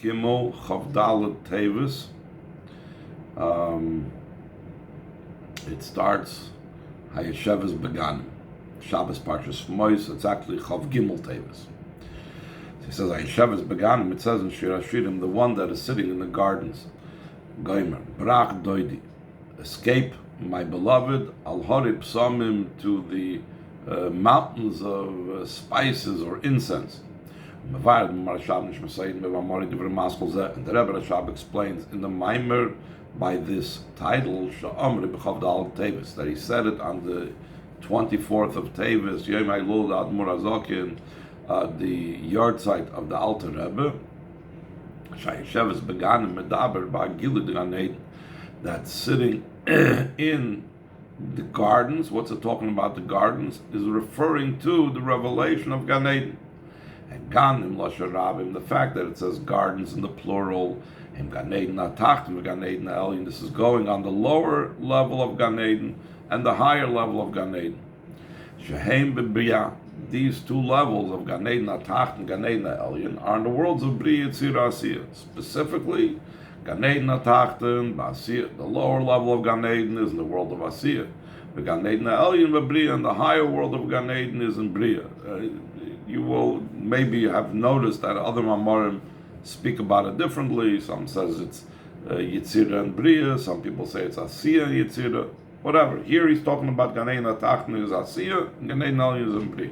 Gimel Chavdalet Tevis. It starts Hayesheva's Beganim. Shabbos Parshas Mois. It's actually Chav Gimel Tevis. He says Hayesheva's Beganim. It says in Shir Hashirim, the one that is sitting in the gardens. Goimer Brach Doidi, escape my beloved Al Horib Samim, to the mountains of spices or incense. And the Rebbe Rashab explains in the Maimer by this title that he said it on the 24th of Tevis, Yom Eilul Admur Azokin, the yard site of the Alter Rebbe, Shayesheves Beganim Medaber Ba'Gilud Ganeid, that's sitting in the gardens. What's it talking about? The gardens is referring to the revelation of Gan Eden. And Ganim Lasharabim, the fact that it says gardens in the plural, and Gan Eden Atachtim, Gan Eden Elyon, this is going on the lower level of Gan Eden and the higher level of Gan Eden. Shehem B'Briya, these two levels of Gan Eden Atachtim, Gan Eden Elyon, are in the worlds of Briya Tzira Asiyah. Specifically, Gan Eden Atachtim, Asiyah, the lower level of Gan Eden is in the world of Asiyah. The Gan Eden Elyon B'Briya, and the higher world of Gan Eden is in Briya. You will maybe have noticed that other Mamorim speak about it differently. Some says it's Yitzira and Briya. Some people say it's Asiyah and Yitzira. Whatever. Here he's talking about Gan Eden Atachtim is Asiyah, and Gan Eden Elyon is in Briya.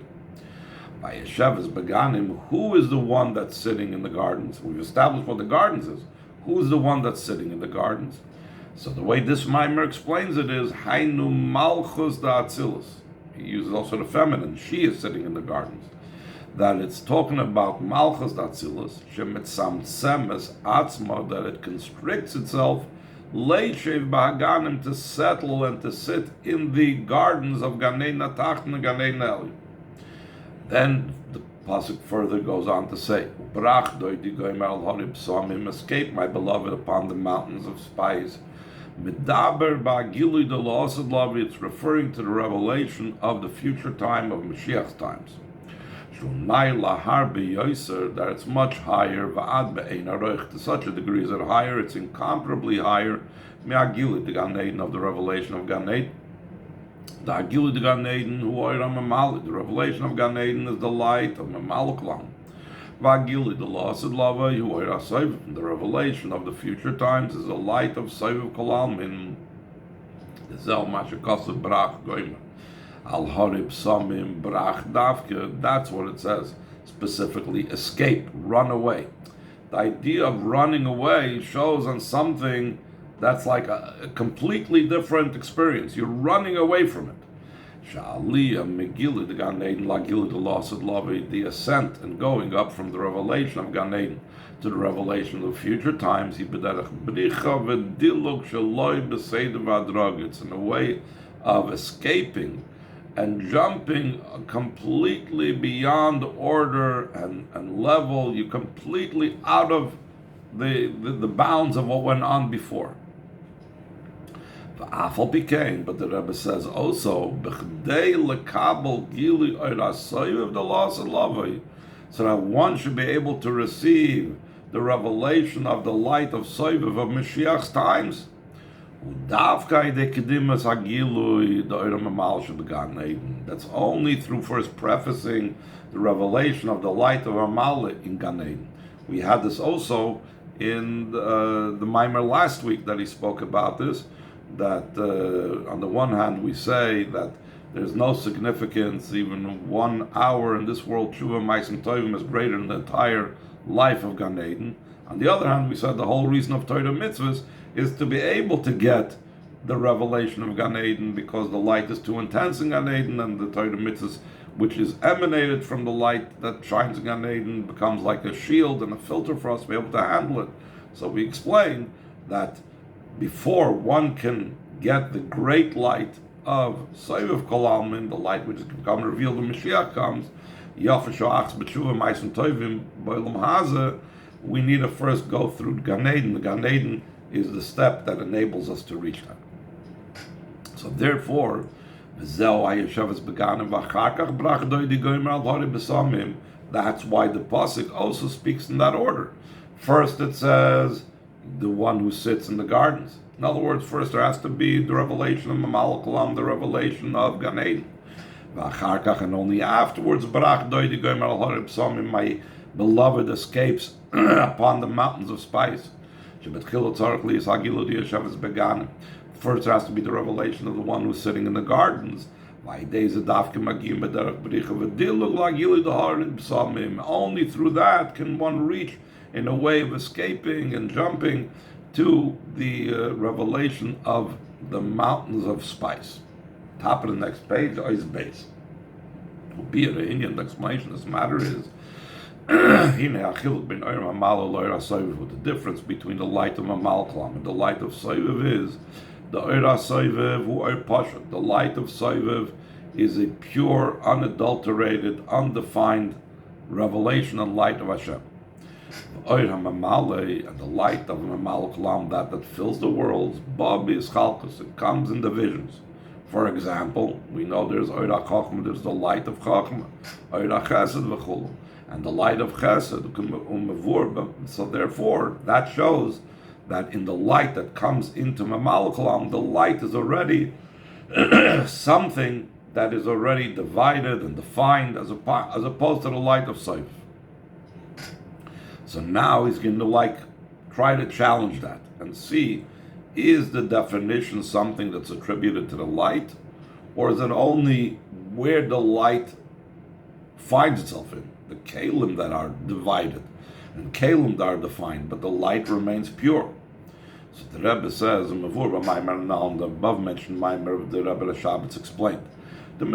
By Yesheves Beganim, who is the one that's sitting in the gardens? We've established what the gardens is. Who is the one that's sitting in the gardens? So the way this Maimer explains it is Hainu Malchus da Atzilus. He uses also the feminine. She is sitting in the gardens. That it's talking about Malchus Datzilus, Shemitzam Semes Atzma, that it constricts itself, Leishev Bahaganim, to settle and to sit in the gardens of Ganei Natachn and Ganei Neli. Then the pasuk further goes on to say, Brach doidi goyim al horib somim, escape my beloved upon the mountains of spice. Medaber ba'gilui de la'asad lavi, it's referring to the revelation of the future time of Mashiach's times. That it's much higher, to such a degree is it higher, it's incomparably higher, of the revelation of Gan Eden. The revelation of Gan Eden is the light of Memaluklam. The revelation of the future times is the light of Saiv Kolalmin. Al Harib Samim Brach Davke, that's what it says specifically. Escape, run away. The idea of running away shows on something that's like a completely different experience. You're running away from it. The ascent and going up from the revelation of Gan Eden to the revelation of future times, it's in a way of escaping and jumping completely beyond order and level. You completely out of the bounds of what went on before. But the Rebbe says also, so that one should be able to receive the revelation of the light of Soiviv of Mashiach's times. That's only through first prefacing the revelation of the light of Amal in Gan Eden. We had this also in the Maimer last week that he spoke about this, that on the one hand we say that there's no significance, even 1 hour in this world, Tshuva Ma'asim Tovim is greater than the entire life of Gan Eden. On the other hand, we said the whole reason of Torah mitzvahs is to be able to get the revelation of Gan Eden, because the light is too intense in Gan Eden, and the Torah mitzvahs, which is emanated from the light that shines in Gan Eden, becomes like a shield and a filter for us to be able to handle it. So we explained that before one can get the great light of Saiv Kolalmin, the light which is become revealed when Mashiach comes, we need to first go through Gan Eden. The Gan Eden is the step that enables us to reach that. So therefore, that's why the pasuk also speaks in that order. First it says the one who sits in the gardens. In other words, first there has to be the revelation of Mamal Kalam, the revelation of Gan Eden. And only afterwards, my beloved escapes upon the mountains of spice. First there has to be the revelation of the one who's sitting in the gardens. Only through that can one reach in a way of escaping and jumping to the revelation of the mountains of spice. Top of the next page, Ois base. Be it an Indian explanation, this matter is the difference between the light of Mamal Kalam and the light of Soiviv is the Oira Soiviv who are Pashat. The light of Soiviv is a pure, unadulterated, undefined revelation and light of Hashem. Oira Mamale and the light of Mamal Kalam that fills the worlds, Bob is Chalkus, it comes in divisions. For example, we know there's Oira Chachma, there's the light of Chachma, Oira Chesed v'chulu, and the light of Chesed, so therefore, that shows that in the light that comes into Mamal Kalam, the light is already something that is already divided and defined as opposed to the light of Seif. So now he's going to try to challenge that and see, is the definition something that's attributed to the light, or is it only where the light finds itself in? The kalim that are divided and kalim that are defined, but the light remains pure. So the Rebbe says, in the above mentioned Maimer of the Rebbe Shabbat's explained. The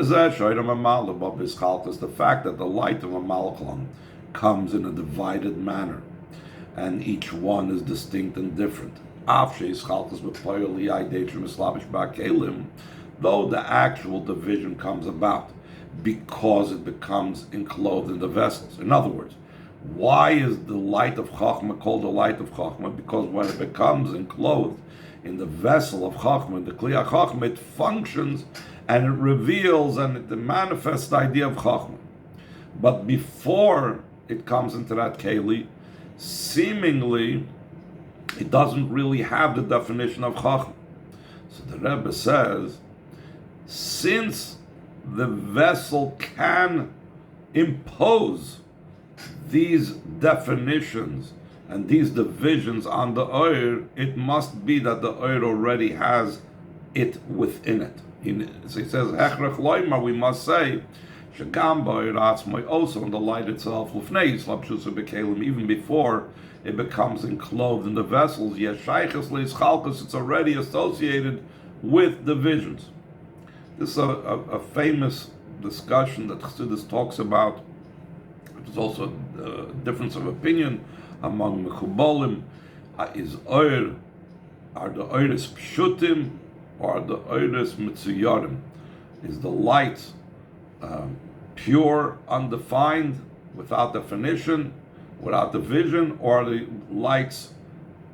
fact that the light of Mamal Kalam comes in a divided manner, and each one is distinct and different. Though the actual division comes about because it becomes enclosed in the vessels. In other words, why is the light of Chachma called the light of Chachma? Because when it becomes enclosed in the vessel of Chachma, in the Kli Chachma, it functions and it reveals and it manifests the idea of Chachma. But before it comes into that Keli, seemingly it doesn't really have the definition of Chachma. So the Rebbe says, since the vessel can impose these definitions and these divisions on the oir, it must be that the oir already has it within it. So he says, Hechrech loymar, we must say, Shagam ba'oir atzmai, also in the light itself, lufnei slapshusa b'kelim, even before it becomes enclosed in the vessels, yeshayches leischalkus, it's already associated with divisions. This is a famous discussion that Chassidus talks about. There's also a difference of opinion among Mechubolim. Is oir, are the oiris pshutim or are the oiris mitzuyarim? Is the light pure, undefined, without definition, without division, or are the lights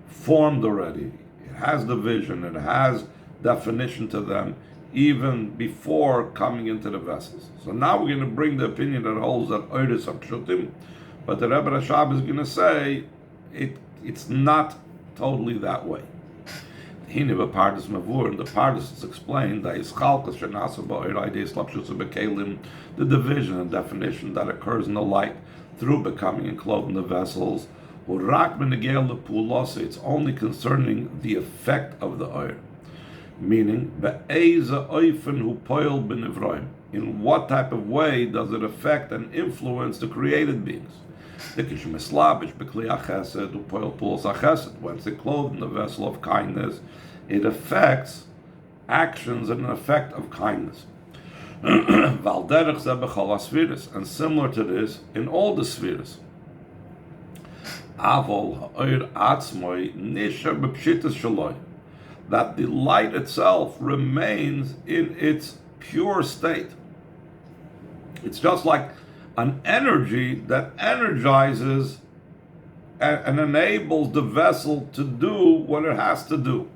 formed already? It has division, it has definition to them, even before coming into the vessels. So now we're going to bring the opinion that holds that oiris are pshutim, but the Rebbe Rashab is going to say it's not totally that way. And the Pardes is explained that the division and definition that occurs in the light through becoming enclosed in the vessels, it's only concerning the effect of the oir. Meaning, in what type of way does it affect and influence the created beings? Once it's clothed in the vessel of kindness, it affects actions and an effect of kindness. And similar to this in all the spheres. That the light itself remains in its pure state. It's just like an energy that energizes and enables the vessel to do what it has to do.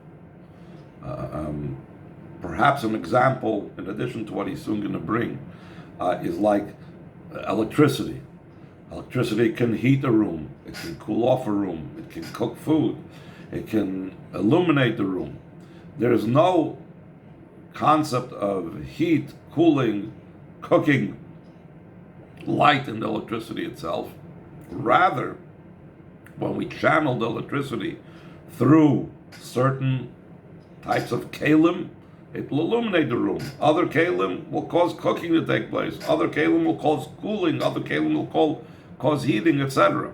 Perhaps an example, in addition to what he's soon going to bring, is like electricity. Electricity can heat a room, it can cool off a room, it can cook food, it can illuminate the room. There is no concept of heat, cooling, cooking, light in the electricity itself. Rather, when we channel the electricity through certain types of kalim, it will illuminate the room. Other kalim will cause cooking to take place. Other kalim will cause cooling. Other kalim will cause heating, etc.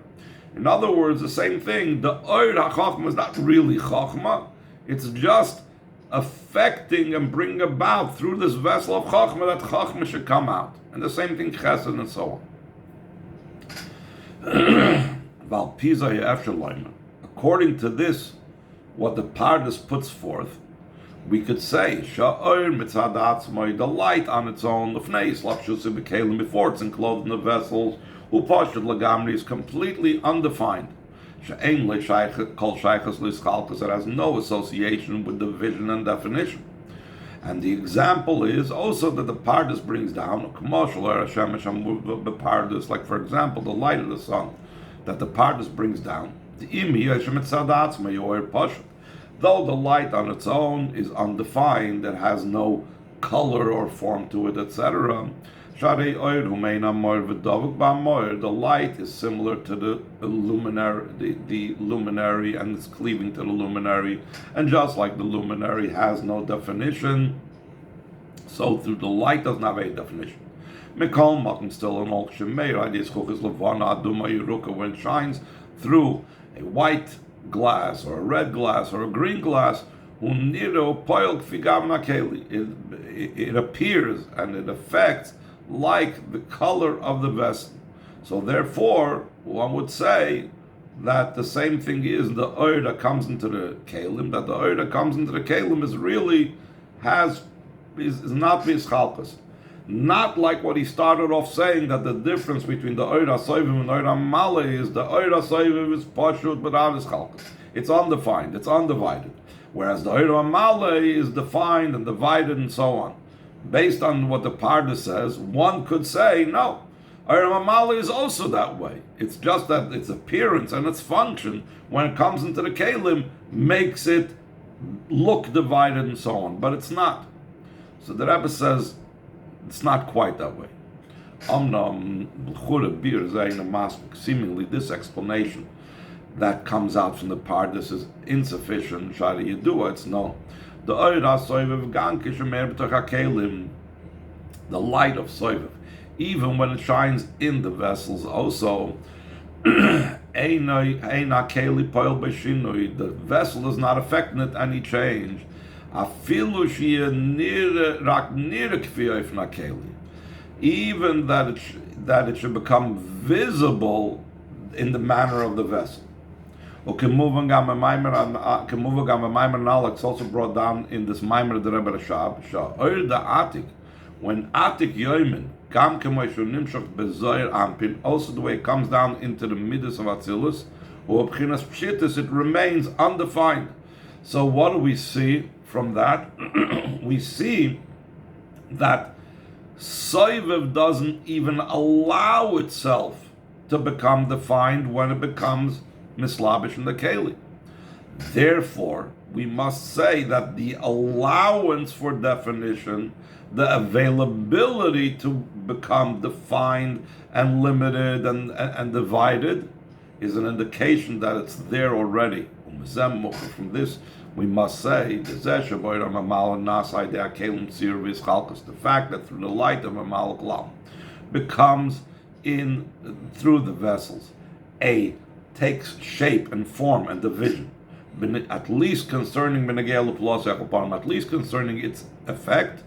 In other words, the same thing. The oir ha-chachma is not really chachma. It's just affecting and bringing about through this vessel of chachma that chachma should come out. And the same thing chesed and so on. According to this, what the Pardes puts forth, we could say the light on its own, before it's enclosed in the vessels, is completely undefined. It has no association with the vision and definition. And the example is also that the Pardes brings down, like for example, the light of the sun, that the Pardes brings down. Though the light on its own is undefined, it has no color or form to it, etc. The light is similar to the luminary, and it's cleaving to the luminary. And just like the luminary has no definition, so through the light doesn't have a definition. Still an when it shines through a white glass or a red glass or a green glass, it appears and it affects like the color of the vessel. So therefore, one would say that the same thing is the oir that comes into the kalim, that the oir that comes into the kalim is not mischalkus. Not like what he started off saying, that the difference between the oir hasoivim and oir hamale is the oir hasoivim is pashut but not mischalkus. It's undefined, it's undivided. Whereas the oir hamale is defined and divided and so on. Based on what the Pardes says, one could say, no, oir hamale is also that way. It's just that its appearance and its function, when it comes into the kalim, makes it look divided and so on. But it's not. So the Rebbe says, it's not quite that way. Seemingly this explanation that comes out from the Pardes is insufficient. It's no. The light of soiviv, even when it shines in the vessels also, the vessel does not affect it any change. Even that it should become visible in the manner of the vessel. It's also brought down in this Maimer of the Rebbe Rashab, when Atik Yoimin, also the way it comes down into the Midas of Atzilus, it remains undefined. So what do we see from that? We see that Soiviv doesn't even allow itself to become defined when it becomes mislabish in the keli. Therefore, we must say that the allowance for definition, the availability to become defined and limited and divided, is an indication that it's there already. From this, we must say the fact that through the light of a malaklam becomes in through the vessels, takes shape and form and division, at least concerning at least concerning its effect,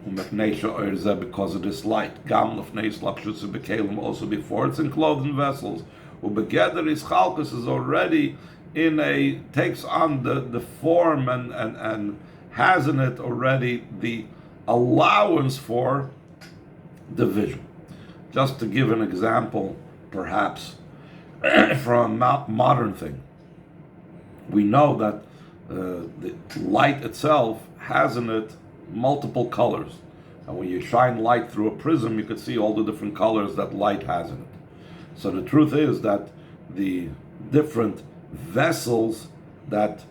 because of this light, also before it's enclosed in vessels, is already takes on the form and has in it already the allowance for division. Just to give an example, perhaps, from a modern thing, we know that the light itself has in it multiple colors. And when you shine light through a prism, you can see all the different colors that light has in it. So the truth is that the different vessels that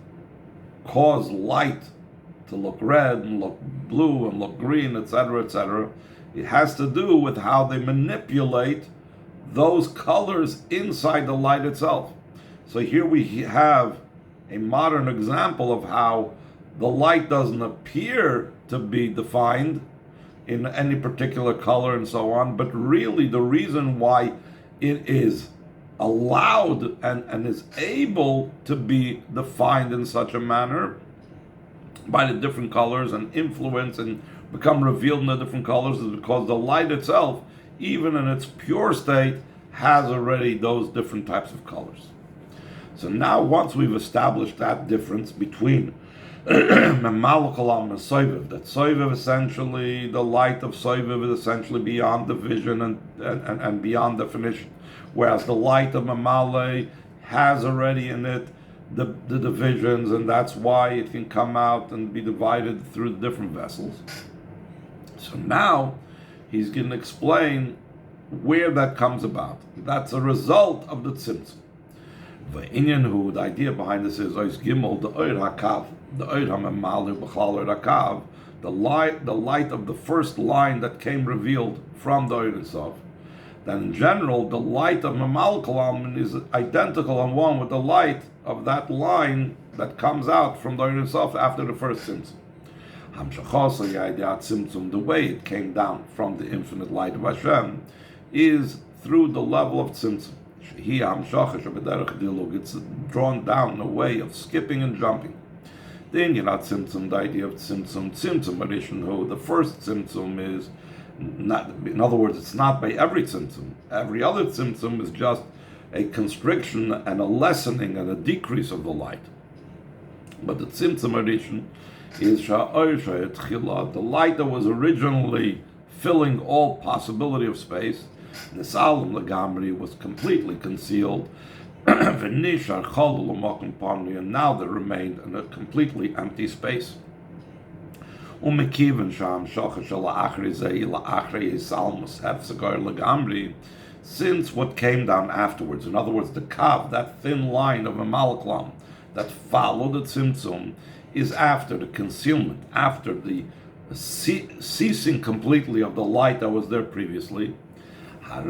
cause light to look red and look blue and look green, etc., it has to do with how they manipulate those colors inside the light itself. So here we have a modern example of how the light doesn't appear to be defined in any particular color and so on, but really the reason why it is allowed and is able to be defined in such a manner by the different colors and influence and become revealed in the different colors is because the light itself, even in its pure state, has already those different types of colors. So now once we've established that difference between Memalakalam and Soiviv, that Soiviv essentially, the light of Soiviv is essentially beyond division and beyond definition, whereas the light of Mamale has already in it the divisions, and that's why it can come out and be divided through the different vessels. So now he's going to explain where that comes about. That's a result of the tzimtzum. The idea behind this is Ois Gimel, the Oir HaKav, the Oir HaMemalu B'chlal Oir HaKav, the light of the first line that came revealed from the Oir itself. That in general, the light of Memal Kalam is identical and one with the light of that line that comes out from the Oir itself after the first tzimtzum. The way it came down from the infinite light of Hashem is through the level of tzimtzum. It's drawn down in a way of skipping and jumping. Then you're not tzimtzum, the idea of tzimtzum addition. The first tzimtzum is not, in other words, it's not by every tzimtzum. Every other tzimtzum is just a constriction and a lessening and a decrease of the light. But the tzimtzum addition is the light that was originally filling all possibility of space. Nisalim Lagamri was completely concealed, and now there remained in a completely empty space. Since what came down afterwards, in other words, the kav, that thin line of a malaklam that followed the tzimtzum, is after the concealment, after the ceasing completely of the light that was there previously. So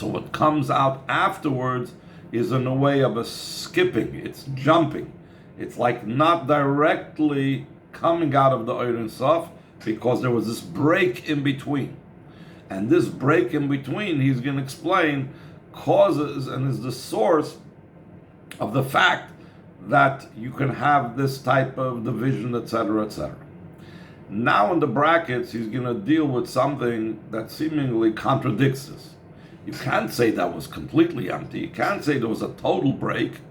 what comes out afterwards is in a way of a skipping, it's jumping. It's like not directly coming out of the Oir and Sof, because there was this break in between. And this break in between, he's going to explain, causes and is the source of the fact that you can have this type of division, etc., etc. Now in the brackets, he's going to deal with something that seemingly contradicts this. You can't say that was completely empty. You can't say there was a total break.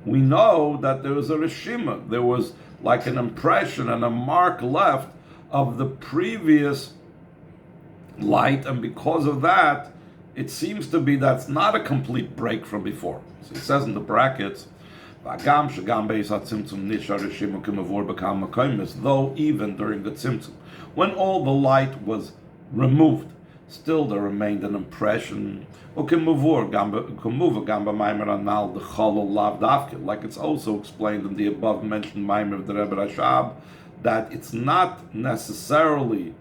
We know that there was a reshima. There was like an impression and a mark left of the previous light, and because of that, it seems to be that's not a complete break from before. So he says in the brackets, though even during the tzimtzum, when all the light was removed, still there remained an impression, like it's also explained in the above mentioned Maimer of the Rebbe Rashab, that it's not necessarily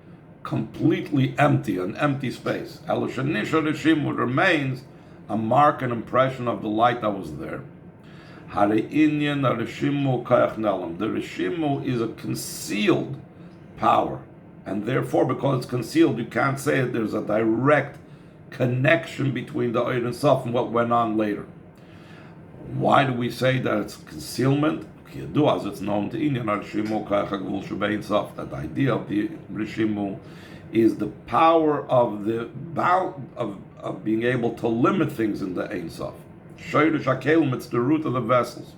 completely empty, an empty space. Remains a mark and impression of the light that was there. The Rishimu is a concealed power, and therefore, because it's concealed, you can't say that there's a direct connection between the Oir and Sof and what went on later. Why do we say that it's concealment? As it's known to Inyan Rishimu that the idea of the Rishimu is the power of the of being able to limit things in the Ein Sof. Shoyrish HaKelim, it's the root of the vessels.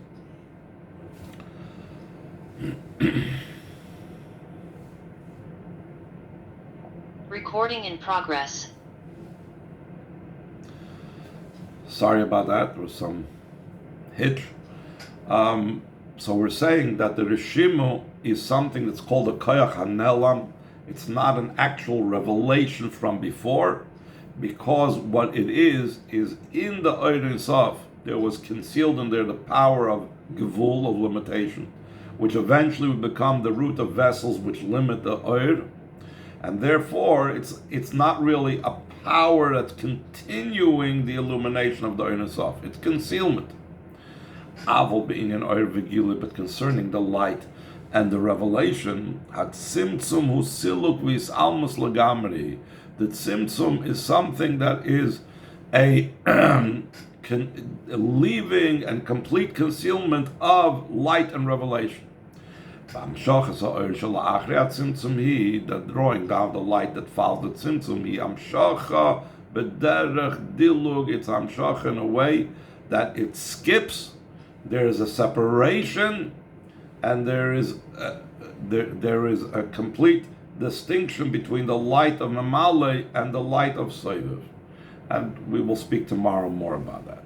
Recording in progress. Sorry about that, there was some hitch. So we're saying that the Rishimu is something that's called a Koyach HaNelam. It's not an actual revelation from before, because what it is in the Ein Sof, there was concealed in there the power of Gevul, of limitation, which eventually would become the root of vessels which limit the Oir, and therefore it's not really a power that's continuing the illumination of the Ein Sof. It's concealment. Avol being an Oir V'Gila, but concerning the light and the revelation, Hatzimtzum hu siluk vis almus lagamri. The tzimtzum is something that is a leaving and complete concealment of light and revelation. The drawing down the light that follows the tzimtzum, it's amshacha in a way that it skips. There is a separation, and there is a complete distinction between the light of Mamale and the light of Soiviv. And we will speak tomorrow more about that.